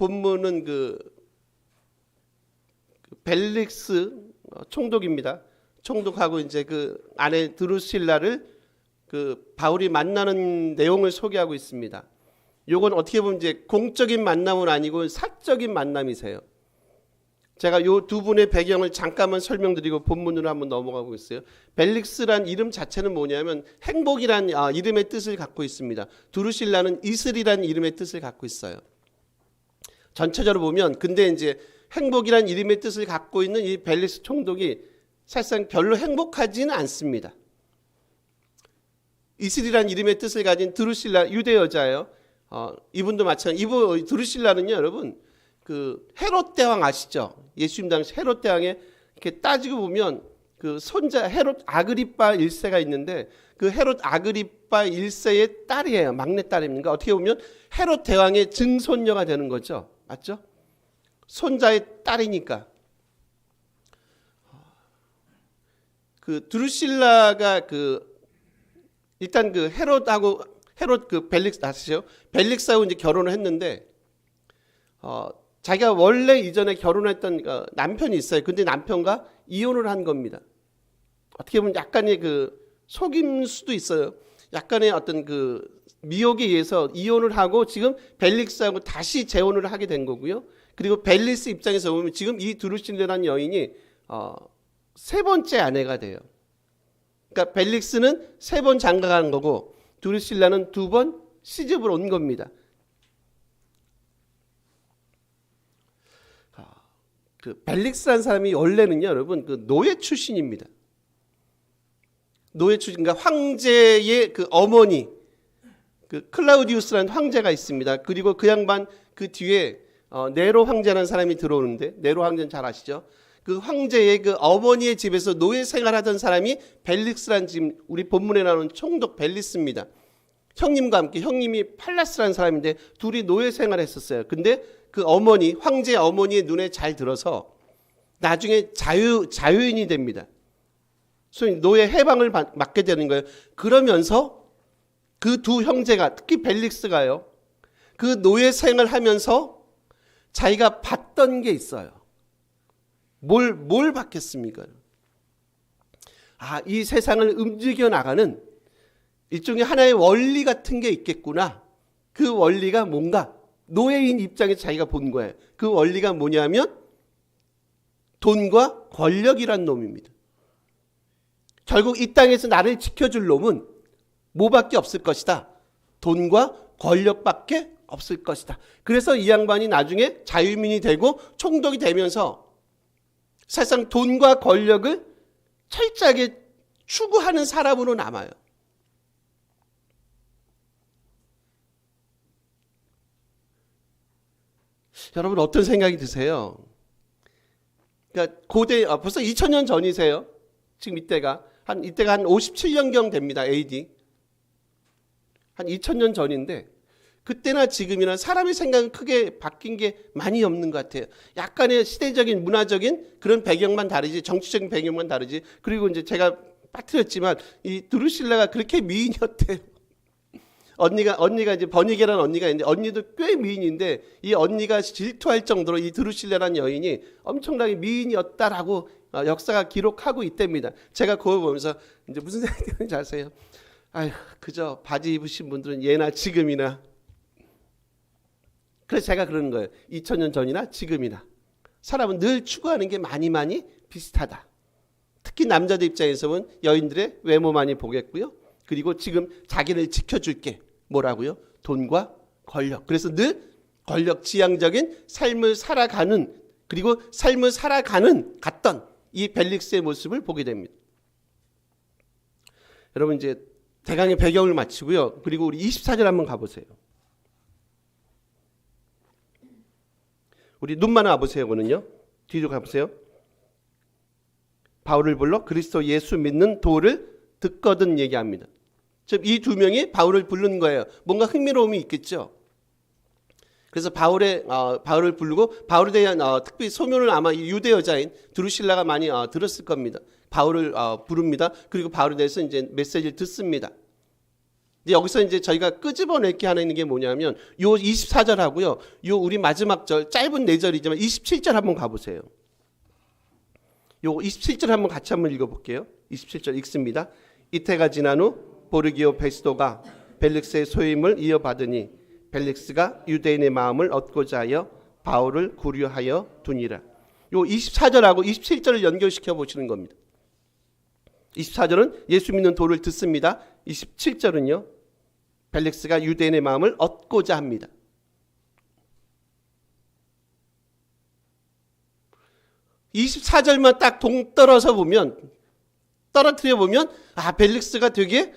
본문은 벨릭스 총독입니다. 총독하고 이제 그 아내 드루실라를 바울이 만나는 내용을 소개하고 있습니다. 요건 어떻게 보면 이제 공적인 만남은 아니고 사적인 만남이세요. 제가 요 두 분의 배경을 잠깐만 설명드리고 본문으로 한번 넘어가고 있어요. 벨릭스란 이름 자체는 뭐냐면 행복이란 이름의 뜻을 갖고 있습니다. 두루실라는 이슬이란 이름의 뜻을 갖고 있어요. 전체적으로 보면 근데 이제 행복이란 이름의 뜻을 갖고 있는 이 벨릭스 총독이 사실상 별로 행복하지는 않습니다. 이슬이란 이름의 뜻을 가진 드루실라 유대 여자예요. 이분도 마찬가지. 이분 드루실라는요, 여러분 헤롯 대왕 아시죠? 예수님 당시 헤롯 대왕에 이렇게 따지고 보면 그 손자 헤롯 아그리파 1세가 있는데 그 헤롯 아그리파 1세의 딸이에요. 막내 딸입니다. 어떻게 보면 헤롯 대왕의 증손녀가 되는 거죠. 맞죠? 손자의 딸이니까. 드루실라가 일단 헤롯 벨릭스 아시죠? 벨릭스하고 이제 결혼을 했는데 자기가 원래 이전에 결혼했던 남편이 있어요. 근데 남편과 이혼을 한 겁니다. 어떻게 보면 약간의 속임 수도 있어요. 약간의 어떤 미혹에 의해서 이혼을 하고 지금 벨릭스하고 다시 재혼을 하게 된 거고요. 그리고 벨릭스 입장에서 보면 지금 이 드루실라라는 여인이 세 번째 아내가 돼요. 그러니까 벨릭스는 3번 장가간 거고 드루실라는 2번 시집을 온 겁니다. 벨릭스라는 사람이 원래는요, 여러분 노예 출신입니다. 노예 출신, 그러니까 황제의 어머니 클라우디우스라는 황제가 있습니다. 그리고 그 양반 뒤에 네로 황제라는 사람이 들어오는데 네로 황제는 잘 아시죠? 그 황제의 어머니의 집에서 노예 생활하던 사람이 벨릭스라는 지금 우리 본문에 나오는 총독 벨릭스입니다. 형님과 함께 형님이 팔라스라는 사람인데 둘이 노예 생활했었어요. 근데 그 어머니 황제 어머니의 눈에 잘 들어서 나중에 자유인이 됩니다. 소위 노예 해방을 맡게 되는 거예요. 그러면서 그 두 형제가 특히 벨릭스가요. 그 노예 생활하면서 자기가 봤던 게 있어요. 뭘 받겠습니까? 이 세상을 움직여 나가는 일종의 하나의 원리 같은 게 있겠구나. 그 원리가 뭔가 노예인 입장에서 자기가 본 거예요. 그 원리가 뭐냐면 돈과 권력이란 놈입니다. 결국 이 땅에서 나를 지켜줄 놈은 뭐밖에 없을 것이다. 돈과 권력밖에 없을 것이다. 그래서 이 양반이 나중에 자유민이 되고 총독이 되면서 사실상 돈과 권력을 철저하게 추구하는 사람으로 남아요. 여러분 어떤 생각이 드세요? 그러니까 고대 벌써 2000년 전이세요. 지금 이때가 한 57년경 됩니다. AD. 한 2000년 전인데 그때나 지금이나 사람의 생각은 크게 바뀐 게 많이 없는 것 같아요. 약간의 시대적인 문화적인 그런 배경만 다르지 정치적인 배경만 다르지. 그리고 이제 제가 빠뜨렸지만 이 드루실라가 그렇게 미인이었대요. 언니가 이제 버니게라는 언니가 있는데 언니도 꽤 미인인데 이 언니가 질투할 정도로 이 드루실라라는 여인이 엄청나게 미인이었다라고 역사가 기록하고 있답니다. 제가 그걸 보면서 이제 무슨 생각이 드는지 아세요? 그저 바지 입으신 분들은 예나 지금이나. 그래서 제가 그러는 거예요. 2000년 전이나 지금이나 사람은 늘 추구하는 게 많이 비슷하다. 특히 남자들 입장에서 보면 여인들의 외모만이 보겠고요. 그리고 지금 자기를 지켜줄게 뭐라고요? 돈과 권력. 그래서 늘 권력 지향적인 삶을 살아가는 그리고 삶을 갔던 이 벨릭스의 모습을 보게 됩니다. 여러분 이제 대강의 배경을 마치고요. 그리고 우리 24절 한번 가보세요. 우리 눈만 와보세요. 그는요. 뒤로 가보세요. 바울을 불러 그리스도 예수 믿는 도를 듣거든 얘기합니다. 즉 이 두 명이 바울을 부른 거예요. 뭔가 흥미로움이 있겠죠. 그래서 바울을 부르고 바울에 대한 특별히 소문을 아마 유대 여자인 드루실라가 많이 들었을 겁니다. 바울을 부릅니다. 그리고 바울에 대해서 이제 메시지를 듣습니다. 여기서 이제 저희가 끄집어내게 하는 게 뭐냐면 요 24절하고요. 요 우리 마지막 절 짧은 4절이지만 27절 한번 가보세요. 요 27절 한번 같이 한번 읽어볼게요. 27절 읽습니다. 이태가 지난 후 보르기오 베스도가 벨릭스의 소임을 이어받으니 벨릭스가 유대인의 마음을 얻고자 하여 바울을 구류하여 두니라. 요 24절하고 27절을 연결시켜 보시는 겁니다. 24절은 예수 믿는 도를 듣습니다. 27절은요. 벨릭스가 유대인의 마음을 얻고자 합니다. (24절만) 딱 동떨어서 보면, 떨어뜨려 보면 벨릭스가 되게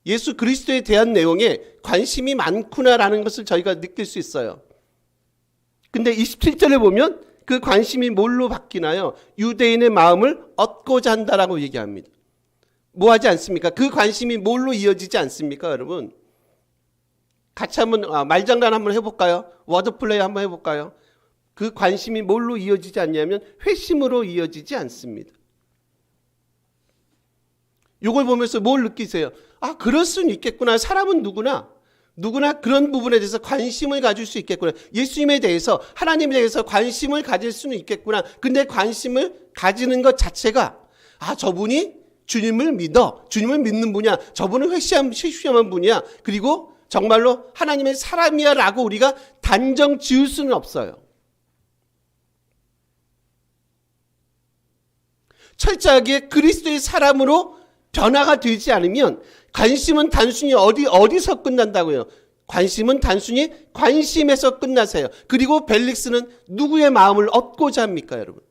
예수 그리스도에 대한 내용에 관심이 많구나라는 것을 저희가 느낄 수 있어요. 근데 27절에 보면 그 관심이 뭘로 바뀌나요? 유대인의 마음을 얻고자 한다라고 얘기합니다. 뭐 하지 않습니까? 그 관심이 뭘로 이어지지 않습니까, 여러분? 같이 한번 말장난 한번 해볼까요? 워드플레이 한번 해볼까요? 그 관심이 뭘로 이어지지 않냐면 회심으로 이어지지 않습니다. 이걸 보면서 뭘 느끼세요? 그럴 수는 있겠구나. 사람은 누구나 그런 부분에 대해서 관심을 가질 수 있겠구나. 예수님에 대해서, 하나님에 대해서 관심을 가질 수는 있겠구나. 근데 관심을 가지는 것 자체가 저분이 주님을 믿는 분이야. 저분은 회심한 분이야. 그리고 정말로 하나님의 사람이야 라고 우리가 단정 지을 수는 없어요. 철저하게 그리스도의 사람으로 변화가 되지 않으면 관심은 단순히 어디서 끝난다고요? 관심은 단순히 관심에서 끝나세요. 그리고 벨릭스는 누구의 마음을 얻고자 합니까, 여러분?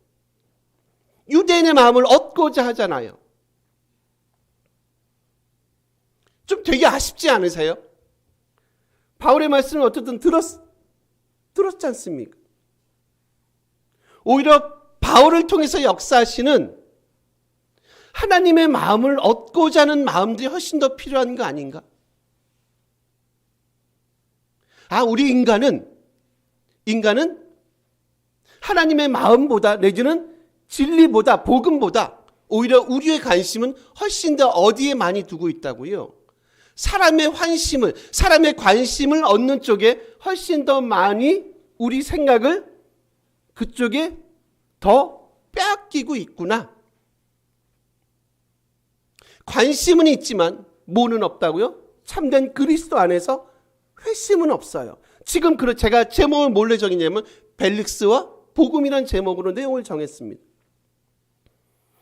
유대인의 마음을 얻고자 하잖아요. 좀 되게 아쉽지 않으세요? 바울의 말씀을 어쨌든 들었지 않습니까? 오히려 바울을 통해서 역사하시는 하나님의 마음을 얻고자 하는 마음들이 훨씬 더 필요한 거 아닌가? 우리 인간은 하나님의 마음보다 내지는 진리보다 복음보다 오히려 우리의 관심은 훨씬 더 어디에 많이 두고 있다고요? 사람의 관심을 얻는 쪽에 훨씬 더 많이 우리 생각을 그쪽에 더 빼앗기고 있구나. 관심은 있지만 뭐는 없다고요? 참된 그리스도 안에서 회심은 없어요. 지금 제가 제목을 뭘로 정했냐면 벨릭스와 복음이라는 제목으로 내용을 정했습니다.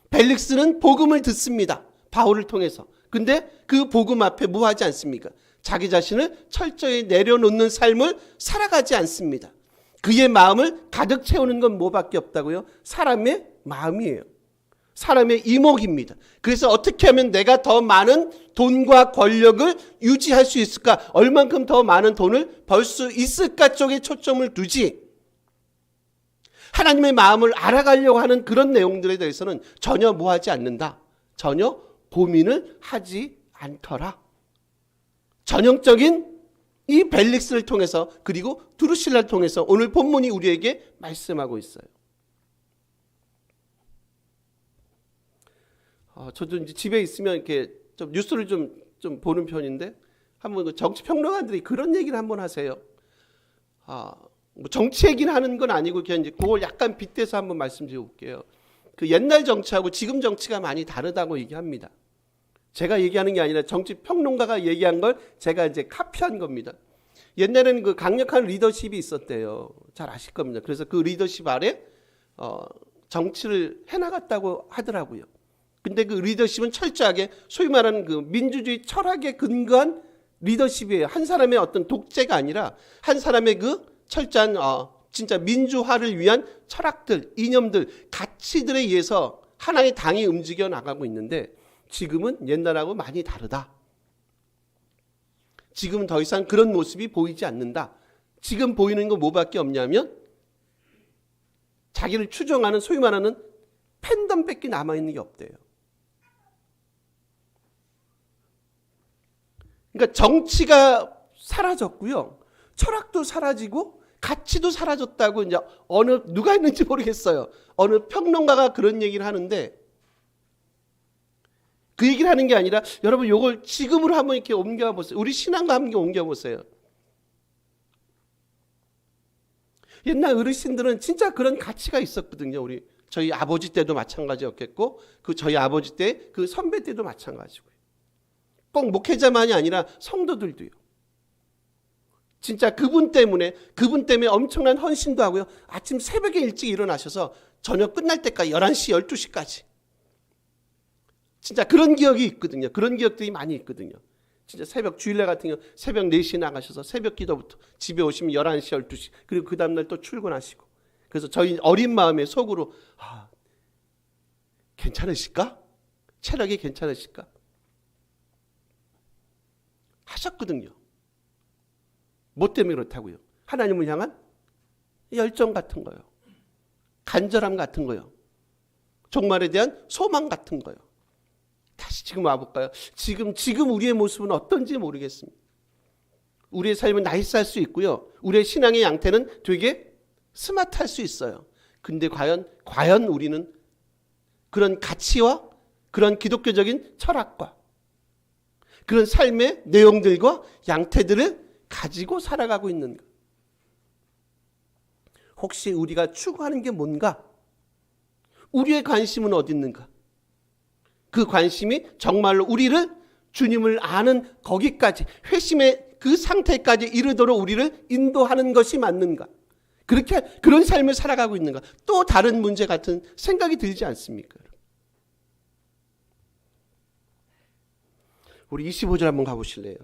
벨릭스는 복음을 듣습니다. 바울을 통해서. 근데 그 복음 앞에 뭐 하지 않습니까? 자기 자신을 철저히 내려놓는 삶을 살아가지 않습니다. 그의 마음을 가득 채우는 건 뭐밖에 없다고요? 사람의 마음이에요. 사람의 이목입니다. 그래서 어떻게 하면 내가 더 많은 돈과 권력을 유지할 수 있을까? 얼만큼 더 많은 돈을 벌 수 있을까 쪽에 초점을 두지, 하나님의 마음을 알아가려고 하는 그런 내용들에 대해서는 전혀 뭐하지 않는다. 전혀 고민을 하지 않더라. 전형적인 이 벨릭스를 통해서, 그리고 두루실라를 통해서 오늘 본문이 우리에게 말씀하고 있어요. 저도 이제 집에 있으면 이렇게 좀 뉴스를 좀 보는 편인데, 한번 정치 평론가들이 그런 얘기를 한번 하세요. 뭐 정치 얘기를 하는 건 아니고 그냥 이제 그걸 약간 빗대서 한번 말씀드려볼게요. 그 옛날 정치하고 지금 정치가 많이 다르다고 얘기합니다. 제가 얘기하는 게 아니라 정치 평론가가 얘기한 걸 제가 이제 카피한 겁니다. 옛날에는 그 강력한 리더십이 있었대요. 잘 아실 겁니다. 그래서 그 리더십 아래 정치를 해나갔다고 하더라고요. 근데 그 리더십은 철저하게 소위 말하는 그 민주주의 철학에 근거한 리더십이에요. 한 사람의 어떤 독재가 아니라 한 사람의 그 철저한 진짜 민주화를 위한 철학들, 이념들, 가치들에 의해서 하나의 당이 움직여 나가고 있는데, 지금은 옛날하고 많이 다르다. 지금은 더 이상 그런 모습이 보이지 않는다. 지금 보이는 건 뭐밖에 없냐면 자기를 추종하는 소위 말하는 팬덤밖에 남아있는 게 없대요. 그러니까 정치가 사라졌고요. 철학도 사라지고 가치도 사라졌다고 이제 누가 했는지 모르겠어요. 어느 평론가가 그런 얘기를 하는데, 그 얘기를 하는 게 아니라 여러분 요걸 지금으로 한번 이렇게 옮겨보세요. 우리 신앙과 함께 옮겨보세요. 옛날 어르신들은 진짜 그런 가치가 있었거든요. 저희 아버지 때도 마찬가지였겠고 저희 아버지 때 그 선배 때도 마찬가지고요. 꼭 목회자만이 아니라 성도들도요. 진짜 그분 때문에 엄청난 헌신도 하고요. 아침 새벽에 일찍 일어나셔서 저녁 끝날 때까지 11시, 12시까지. 진짜 그런 기억이 있거든요. 그런 기억들이 많이 있거든요. 진짜 주일날 같은 경우 새벽 4시에 나가셔서 새벽 기도부터 집에 오시면 11시, 12시. 그리고 그 다음날 또 출근하시고. 그래서 저희 어린 마음에 속으로 괜찮으실까? 체력이 괜찮으실까? 하셨거든요. 뭐 때문에 그렇다고요? 하나님을 향한 열정 같은 거요. 간절함 같은 거요. 종말에 대한 소망 같은 거요. 다시 지금 와볼까요? 지금 우리의 모습은 어떤지 모르겠습니다. 우리의 삶은 나이스할 수 있고요. 우리의 신앙의 양태는 되게 스마트할 수 있어요. 근데 과연 우리는 그런 가치와 그런 기독교적인 철학과 그런 삶의 내용들과 양태들을 가지고 살아가고 있는가? 혹시 우리가 추구하는 게 뭔가? 우리의 관심은 어디 있는가? 그 관심이 정말로 우리를 주님을 아는 거기까지 회심의 그 상태까지 이르도록 우리를 인도하는 것이 맞는가? 그런 삶을 살아가고 있는가? 또 다른 문제 같은 생각이 들지 않습니까? 우리 25절 한번 가보실래요?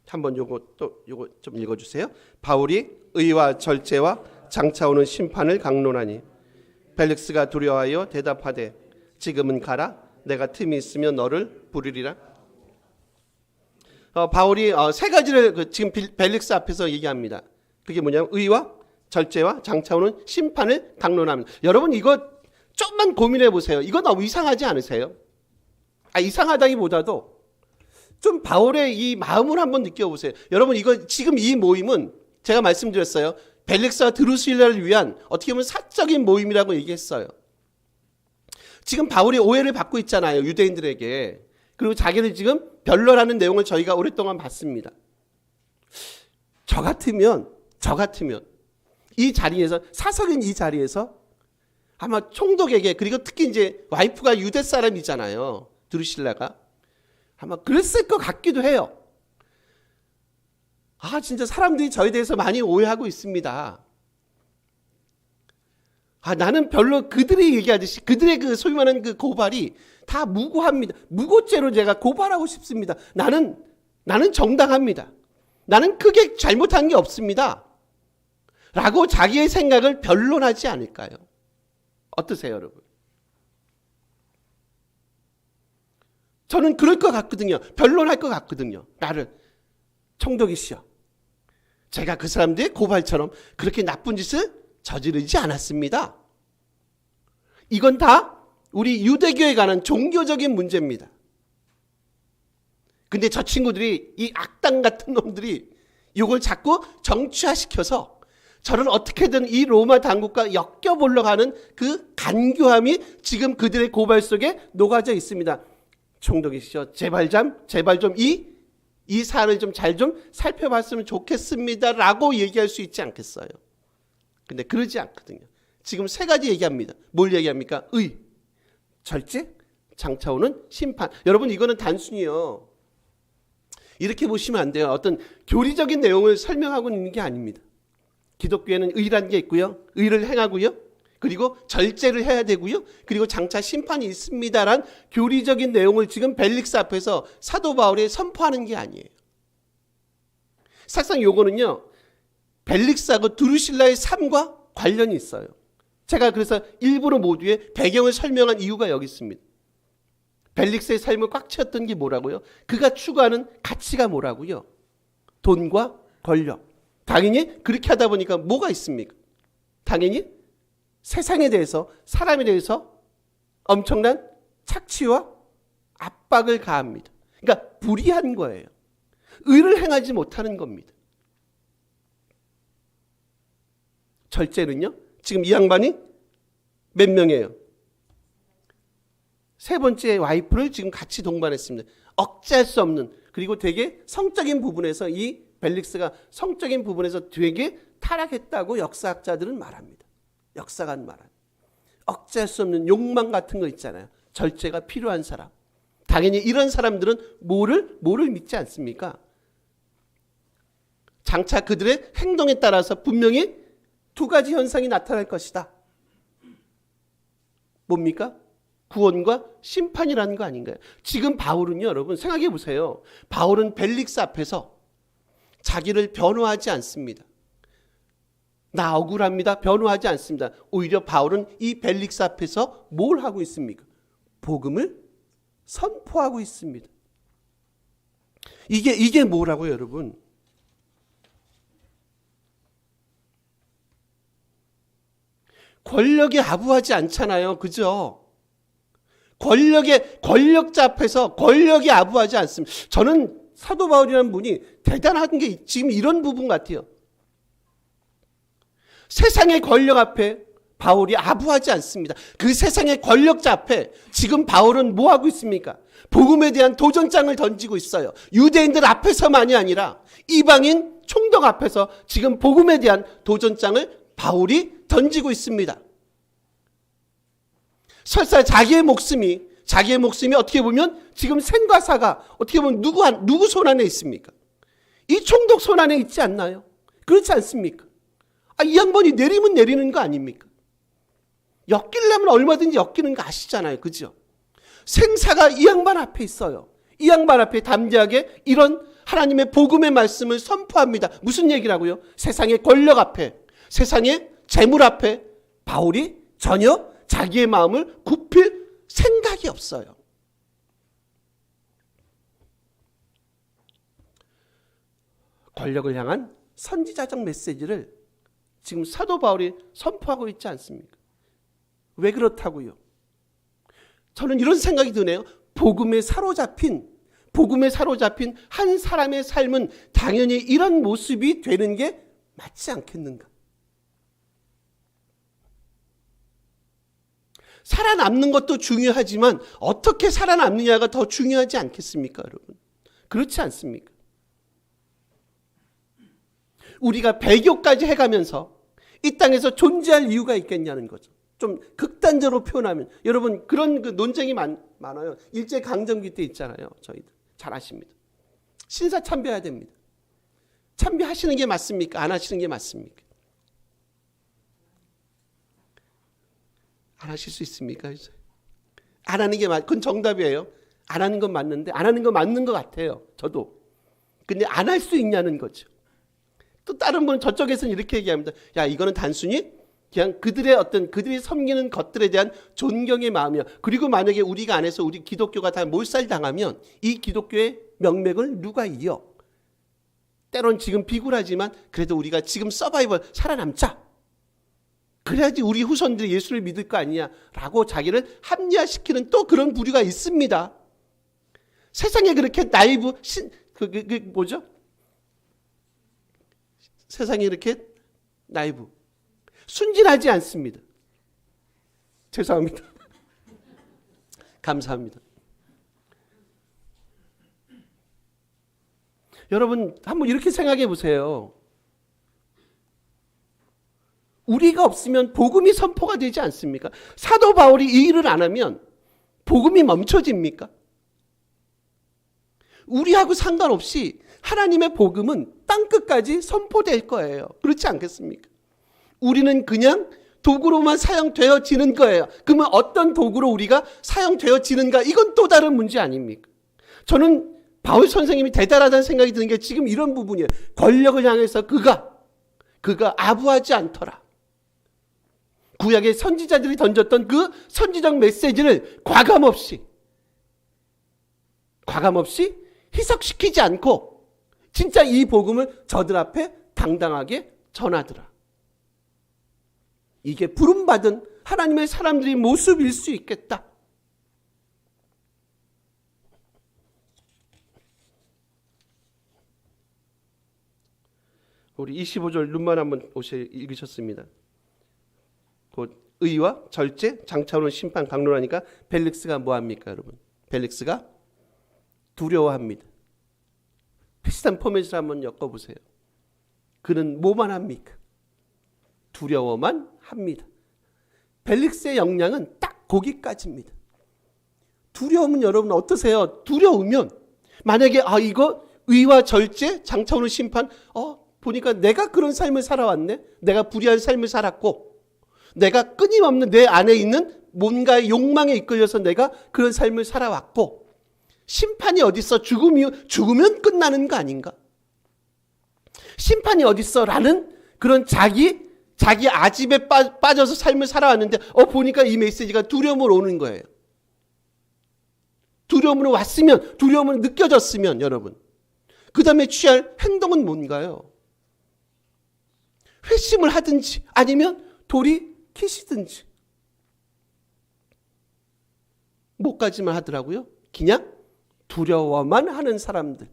한번 요거 좀 읽어주세요. 바울이 의와 절제와 장차오는 심판을 강론하니 벨릭스가 두려워하여 대답하되 지금은 가라. 내가 틈이 있으면 너를 부르리라. 바울이 세 가지를 지금 벨릭스 앞에서 얘기합니다. 그게 뭐냐면 의와 절제와 장차오는 심판을 강론합니다. 여러분 이거 좀만 고민해 보세요. 이거 너무 이상하지 않으세요? 이상하다기보다도 좀 바울의 이 마음을 한번 느껴보세요. 여러분 이거 지금 이 모임은 제가 말씀드렸어요. 벨릭스와 드루실라를 위한 어떻게 보면 사적인 모임이라고 얘기했어요. 지금 바울이 오해를 받고 있잖아요. 유대인들에게. 그리고 자기를 지금 변론하는 내용을 저희가 오랫동안 봤습니다. 저 같으면 이 자리에서 사석인 이 자리에서 아마 총독에게 그리고 특히 이제 와이프가 유대 사람이잖아요. 드루실라가. 아마 그랬을 것 같기도 해요. 진짜 사람들이 저에 대해서 많이 오해하고 있습니다. 나는 별로 그들이 얘기하듯이 그들의 그 소위 말하는 그 고발이 다 무고합니다. 무고죄로 제가 고발하고 싶습니다. 나는 정당합니다. 나는 크게 잘못한 게 없습니다. 라고 자기의 생각을 변론하지 않을까요? 어떠세요, 여러분? 저는 그럴 것 같거든요. 변론할 것 같거든요. 나를 총독이시여. 제가 그 사람들의 고발처럼 그렇게 나쁜 짓을 저지르지 않았습니다. 이건 다 우리 유대교에 관한 종교적인 문제입니다. 근데 저 친구들이 이 악당 같은 놈들이 이걸 자꾸 정치화시켜서 저를 어떻게든 이 로마 당국과 엮여보려고 하는 그 간교함이 지금 그들의 고발 속에 녹아져 있습니다. 총독이시죠. 제발 좀 이 사안을 좀 잘 좀 살펴봤으면 좋겠습니다. 라고 얘기할 수 있지 않겠어요? 근데 그러지 않거든요. 지금 세 가지 얘기합니다. 뭘 얘기합니까? 의, 절제, 장차오는 심판. 여러분 이거는 단순히요. 이렇게 보시면 안 돼요. 어떤 교리적인 내용을 설명하고 있는 게 아닙니다. 기독교에는 의라는 게 있고요. 의를 행하고요. 그리고 절제를 해야 되고요. 그리고 장차 심판이 있습니다란 교리적인 내용을 지금 벨릭스 앞에서 사도 바울이 선포하는 게 아니에요. 사실상 요거는요. 벨릭스하고 드루실라의 삶과 관련이 있어요. 제가 그래서 일부러 모두의 배경을 설명한 이유가 여기 있습니다. 벨릭스의 삶을 꽉 채웠던 게 뭐라고요? 그가 추구하는 가치가 뭐라고요? 돈과 권력. 당연히 그렇게 하다 보니까 뭐가 있습니까? 당연히 세상에 대해서 사람에 대해서 엄청난 착취와 압박을 가합니다. 그러니까 불의한 거예요. 의를 행하지 못하는 겁니다. 절제는요. 지금 이 양반이 몇 명이에요? 세 번째 와이프를 지금 같이 동반했습니다. 억제할 수 없는, 그리고 되게 성적인 부분에서 이 벨릭스가 성적인 부분에서 되게 타락했다고 역사학자들은 말합니다. 역사관 말합니다. 억제할 수 없는 욕망 같은 거 있잖아요. 절제가 필요한 사람. 당연히 이런 사람들은 뭐를 믿지 않습니까? 장차 그들의 행동에 따라서 분명히 두 가지 현상이 나타날 것이다. 뭡니까? 구원과 심판이라는 거 아닌가요? 지금 바울은요, 여러분 생각해 보세요. 바울은 벨릭스 앞에서 자기를 변호하지 않습니다. 나 억울합니다. 변호하지 않습니다. 오히려 바울은 이 벨릭스 앞에서 뭘 하고 있습니까? 복음을 선포하고 있습니다. 이게 뭐라고요, 여러분? 권력에 아부하지 않잖아요. 그죠? 권력자 앞에서 권력에 아부하지 않습니다. 저는 사도 바울이라는 분이 대단한 게 지금 이런 부분 같아요. 세상의 권력 앞에 바울이 아부하지 않습니다. 그 세상의 권력자 앞에 지금 바울은 뭐 하고 있습니까? 복음에 대한 도전장을 던지고 있어요. 유대인들 앞에서만이 아니라 이방인 총독 앞에서 지금 복음에 대한 도전장을 바울이 던지고 있습니다. 설사 자기의 목숨이 어떻게 보면 지금 생과 사가 어떻게 보면 누구 손 안에 있습니까? 이 총독 손 안에 있지 않나요? 그렇지 않습니까? 이 양반이 내리면 내리는 거 아닙니까? 엮이려면 얼마든지 엮이는 거 아시잖아요. 그죠? 생사가 이 양반 앞에 있어요. 이 양반 앞에 담대하게 이런 하나님의 복음의 말씀을 선포합니다. 무슨 얘기라고요? 세상의 권력 앞에, 세상의 재물 앞에 바울이 전혀 자기의 마음을 굽힐 생각이 없어요. 권력을 향한 선지자적 메시지를 지금 사도 바울이 선포하고 있지 않습니까? 왜 그렇다고요? 저는 이런 생각이 드네요. 복음에 사로잡힌 한 사람의 삶은 당연히 이런 모습이 되는 게 맞지 않겠는가? 살아남는 것도 중요하지만 어떻게 살아남느냐가 더 중요하지 않겠습니까, 여러분? 그렇지 않습니까? 우리가 배교까지 해가면서 이 땅에서 존재할 이유가 있겠냐는 거죠. 좀 극단적으로 표현하면 여러분 그런 논쟁이 많아요. 일제강점기 때 있잖아요. 저희들 잘 아십니다. 신사 참배해야 됩니다. 참배하시는 게 맞습니까? 안 하시는 게 맞습니까? 안 하실 수 있습니까? 안 하는 게 그건 정답이에요. 안 하는 건 맞는데 안 하는 건 맞는 것 같아요. 저도. 근데 안 할 수 있냐는 거죠. 또 다른 분은 저쪽에서는 이렇게 얘기합니다. 야, 이거는 단순히 그냥 그들이 섬기는 것들에 대한 존경의 마음이야. 그리고 만약에 우리가 안에서 우리 기독교가 다 몰살당하면 이 기독교의 명맥을 누가 이어? 때론 지금 비굴하지만 그래도 우리가 지금 서바이벌 살아남자. 그래야지 우리 후손들이 예수를 믿을 거 아니냐라고 자기를 합리화시키는 또 그런 부류가 있습니다. 세상에 그렇게 나이브 뭐죠? 세상에 이렇게 나이브 순진하지 않습니다. 죄송합니다. 감사합니다. 여러분 한번 이렇게 생각해 보세요. 우리가 없으면 복음이 선포가 되지 않습니까? 사도 바울이 이 일을 안 하면 복음이 멈춰집니까? 우리하고 상관없이 하나님의 복음은 땅끝까지 선포될 거예요. 그렇지 않겠습니까? 우리는 그냥 도구로만 사용되어지는 거예요. 그러면 어떤 도구로 우리가 사용되어지는가? 이건 또 다른 문제 아닙니까? 저는 바울 선생님이 대단하다는 생각이 드는 게 지금 이런 부분이에요. 권력을 향해서 그가 아부하지 않더라. 구약의 선지자들이 던졌던 그 선지적 메시지를 과감없이 희석시키지 않고 진짜 이 복음을 저들 앞에 당당하게 전하더라. 이게 부름받은 하나님의 사람들의 모습일 수 있겠다. 우리 25절 눈만 한번 읽으셨습니다. 곧 의와 절제, 장차오는 심판, 강론하니까 벨릭스가 뭐합니까 여러분? 벨릭스가 두려워합니다. 비슷한 포맷을 한번 엮어보세요. 그는 뭐만 합니까? 두려워만 합니다. 벨릭스의 역량은 딱 거기까지입니다. 두려움은 여러분 어떠세요? 두려우면 만약에 이거 의와 절제, 장차오는 심판, 보니까 내가 그런 삶을 살아왔네. 내가 불의한 삶을 살았고, 내가 끊임없는 내 안에 있는 뭔가의 욕망에 이끌려서 내가 그런 삶을 살아왔고, 심판이 어딨어? 죽으면 끝나는 거 아닌가? 심판이 어딨어? 라는 그런 자기 아집에 빠져서 삶을 살아왔는데, 보니까 이 메시지가 두려움으로 오는 거예요. 두려움으로 왔으면, 두려움으로 느껴졌으면, 여러분. 그 다음에 취할 행동은 뭔가요? 회심을 하든지, 아니면 돌이키시든지. 뭐까지만 하더라고요? 그냥 두려워만 하는 사람들.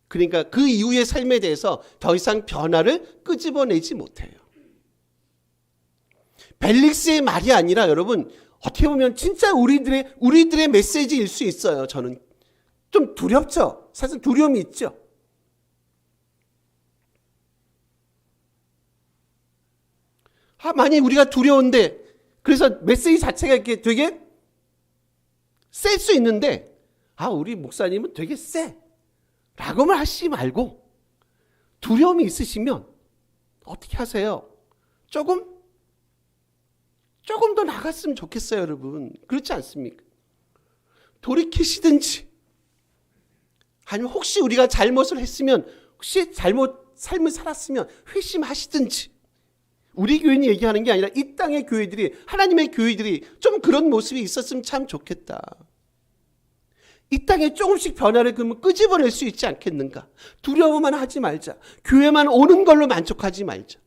그러니까 그 이후의 삶에 대해서 더 이상 변화를 끄집어내지 못해요. 벨릭스의 말이 아니라 여러분 어떻게 보면 진짜 우리들의 메시지일 수 있어요. 저는 좀 두렵죠. 사실 두려움이 있죠. 만약 우리가 두려운데 그래서 메시지 자체가 이렇게 되게 셀 수 있는데 우리 목사님은 되게 세 라고만 하시지 말고 두려움이 있으시면 어떻게 하세요? 조금 더 나갔으면 좋겠어요, 여러분. 그렇지 않습니까? 돌이키시든지 아니면 혹시 우리가 잘못을 했으면 혹시 잘못 삶을 살았으면 회심하시든지 우리 교인이 얘기하는 게 아니라 이 땅의 교회들이 하나님의 교회들이 좀 그런 모습이 있었으면 참 좋겠다. 이 땅에 조금씩 변화를 그러면 끄집어낼 수 있지 않겠는가? 두려워만 하지 말자. 교회만 오는 걸로 만족하지 말자.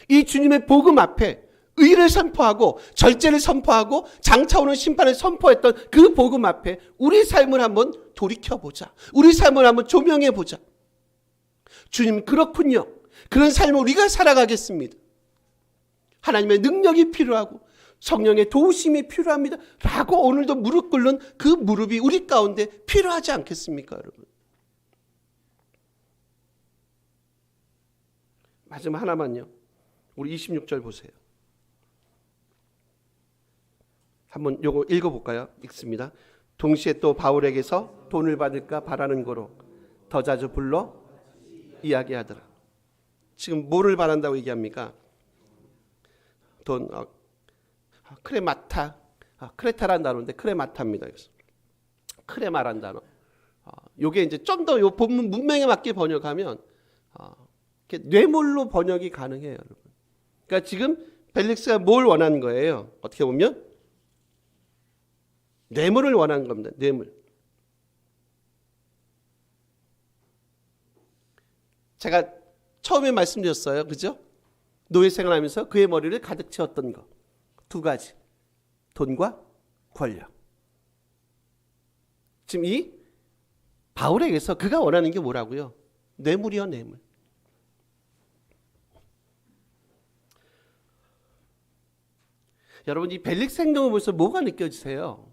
이 주님의 복음 앞에 의를 선포하고 절제를 선포하고 장차오는 심판을 선포했던 그 복음 앞에 우리 삶을 한번 돌이켜보자. 우리 삶을 한번 조명해보자. 주님 그렇군요. 그런 삶을 우리가 살아가겠습니다. 하나님의 능력이 필요하고 성령의 도우심이 필요합니다. 라고 오늘도 무릎 꿇는 그 무릎이 우리 가운데 필요하지 않겠습니까, 여러분? 마지막 하나만요. 우리 26절 보세요. 한번 요거 읽어볼까요? 읽습니다. 동시에 또 바울에게서 돈을 받을까 바라는 거로 더 자주 불러 이야기하더라. 지금 뭐를 바란다고 얘기합니까? 돈, 크레마타, 크레타라는 단어인데 크레마타입니다. 그래서 크레마라는 단어. 요게 이제 좀 더 요 본문 문맥에 맞게 번역하면 뇌물로 번역이 가능해요, 여러분. 그러니까 지금 벨릭스가 뭘 원하는 거예요? 어떻게 보면 뇌물을 원하는 겁니다. 뇌물. 제가 처음에 말씀드렸어요. 그죠? 노예 생활하면서 그의 머리를 가득 채웠던 거. 두 가지. 돈과 권력. 지금 이 바울에게서 그가 원하는 게 뭐라고요? 뇌물이요, 뇌물. 여러분 이 벨릭스 행동을 보면서 뭐가 느껴지세요?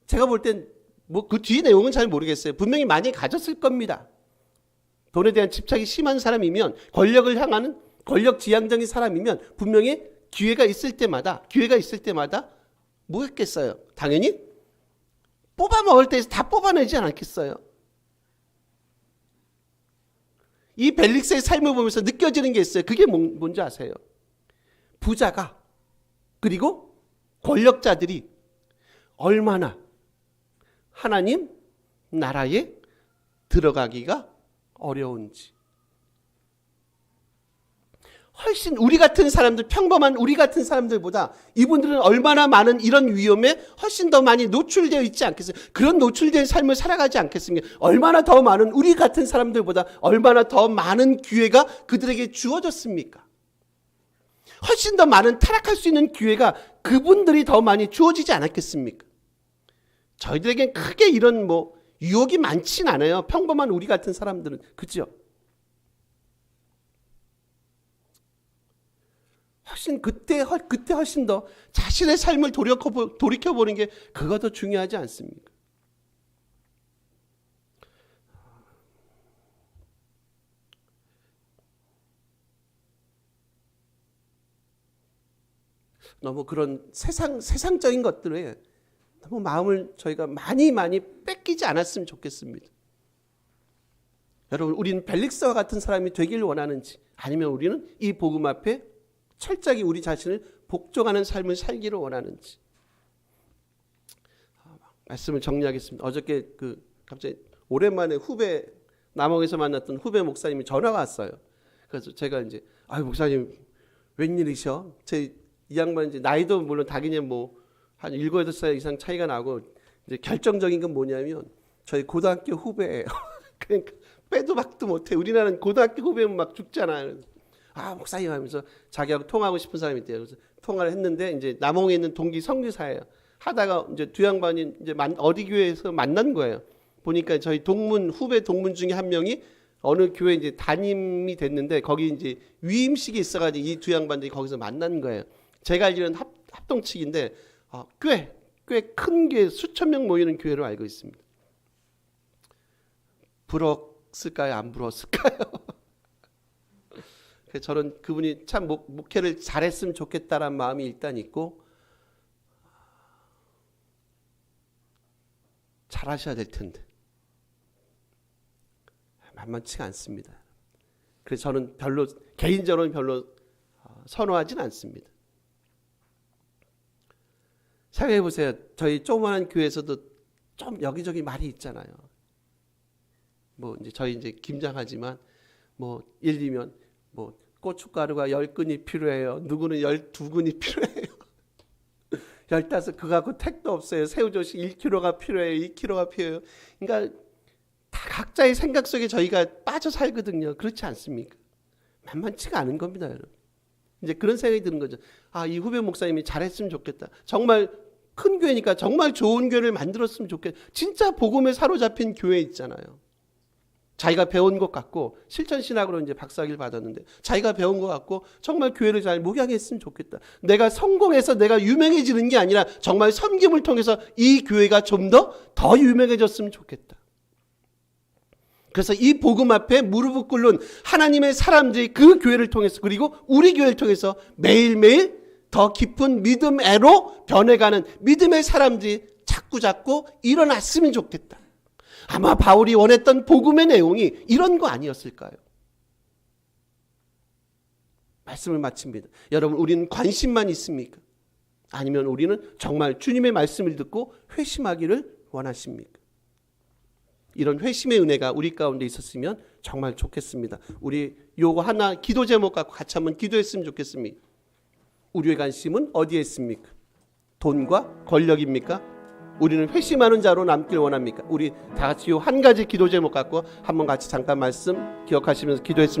제가 볼 땐 뭐 그 뒤에 내용은 잘 모르겠어요. 분명히 많이 가졌을 겁니다. 돈에 대한 집착이 심한 사람이면 권력을 향하는 권력 지향적인 사람이면 분명히 기회가 있을 때마다 뭐 했겠어요? 당연히 뽑아 먹을 때에서 다 뽑아내지 않았겠어요? 이 벨릭스의 삶을 보면서 느껴지는 게 있어요. 그게 뭔지 아세요? 부자가 그리고 권력자들이 얼마나 하나님 나라에 들어가기가 어려운지. 훨씬 우리 같은 사람들, 평범한 우리 같은 사람들보다 이분들은 얼마나 많은 이런 위험에 훨씬 더 많이 노출되어 있지 않겠어요? 그런 노출된 삶을 살아가지 않겠습니까? 얼마나 더 많은 우리 같은 사람들보다 얼마나 더 많은 기회가 그들에게 주어졌습니까? 훨씬 더 많은 타락할 수 있는 기회가 그분들이 더 많이 주어지지 않았겠습니까? 저희들에겐 크게 이런 유혹이 많진 않아요. 평범한 우리 같은 사람들은. 그죠? 그때 훨씬 더 자신의 삶을 돌이켜보는 게 그거 더 중요하지 않습니까? 너무 그런 세상적인 것들에 너무 마음을 저희가 많이 뺏기지 않았으면 좋겠습니다. 여러분, 우리는 벨릭스와 같은 사람이 되길 원하는지, 아니면 우리는 이 복음 앞에 철저하게 우리 자신을 복종하는 삶을 살기를 원하는지. 말씀을 정리하겠습니다. 어저께 갑자기 오랜만에 남원에서 만났던 후배 목사님이 전화가 왔어요. 그래서 제가 이제 목사님 웬일이셔? 이 양반 이제 나이도 물론 당연히 한 7, 8살 이상 차이가 나고, 이제 결정적인 건 뭐냐면 저희 고등학교 후배예요. 그러니까 빼도 박도 못해. 우리나라는 고등학교 후배면 막 죽잖아요. 목사님 하면서 자기하고 통화하고 싶은 사람이 있대요. 그래서 통화를 했는데, 이제 남홍에 있는 동기 선교사예요. 하다가 이제 두 양반이 이제 어디 교회에서 만난 거예요. 보니까 저희 후배 동문 중에 한 명이 어느 교회 이제 담임이 됐는데, 거기 이제 위임식이 있어가지고 이 두 양반들이 거기서 만난 거예요. 제가 알기로는 합동 측인데, 꽤 큰 교회, 수천 명 모이는 교회로 알고 있습니다. 부러웠을까요? 안 부러웠을까요? 저는 그분이 참 목회를 잘했으면 좋겠다라는 마음이 일단 있고, 잘하셔야 될 텐데 만만치가 않습니다. 그래서 저는 개인적으로는 별로 선호하진 않습니다. 생각해 보세요. 저희 조그마한 교회에서도 좀 여기저기 말이 있잖아요. 이제 저희 이제 김장하지만 예를 들면 고춧가루가 10근이 필요해요. 누구는 12근이 필요해요. 15, 그거 갖고 택도 없어요. 새우젓이 1kg가 필요해요. 2kg가 필요해요. 그러니까 다 각자의 생각 속에 저희가 빠져 살거든요. 그렇지 않습니까? 만만치가 않은 겁니다, 여러분. 이제 그런 생각이 드는 거죠. 이 후배 목사님이 잘했으면 좋겠다. 정말 큰 교회니까 정말 좋은 교회를 만들었으면 좋겠다. 진짜 복음에 사로잡힌 교회 있잖아요. 자기가 배운 것 같고, 실천신학으로 이제 박사학위를 받았는데 자기가 배운 것 같고 정말 교회를 잘 목양했으면 좋겠다. 내가 성공해서 내가 유명해지는 게 아니라 정말 섬김을 통해서 이 교회가 좀 더 유명해졌으면 좋겠다. 그래서 이 복음 앞에 무릎을 꿇는 하나님의 사람들이 그 교회를 통해서, 그리고 우리 교회를 통해서 매일매일 더 깊은 믿음으로 변해가는 믿음의 사람들이 자꾸 일어났으면 좋겠다. 아마 바울이 원했던 복음의 내용이 이런 거 아니었을까요? 말씀을 마칩니다. 여러분, 우리는 관심만 있습니까? 아니면 우리는 정말 주님의 말씀을 듣고 회심하기를 원하십니까? 이런 회심의 은혜가 우리 가운데 있었으면 정말 좋겠습니다. 우리 요거 하나 기도 제목 갖고 같이 한번 기도했으면 좋겠습니다. 우리의 관심은 어디에 있습니까? 돈과 권력입니까? 우리는 회심하는 자로 남길 원합니까? 우리 다 같이 요 한 가지 기도 제목 갖고 한번 같이 잠깐 말씀 기억하시면서 기도했으면 좋겠습니다.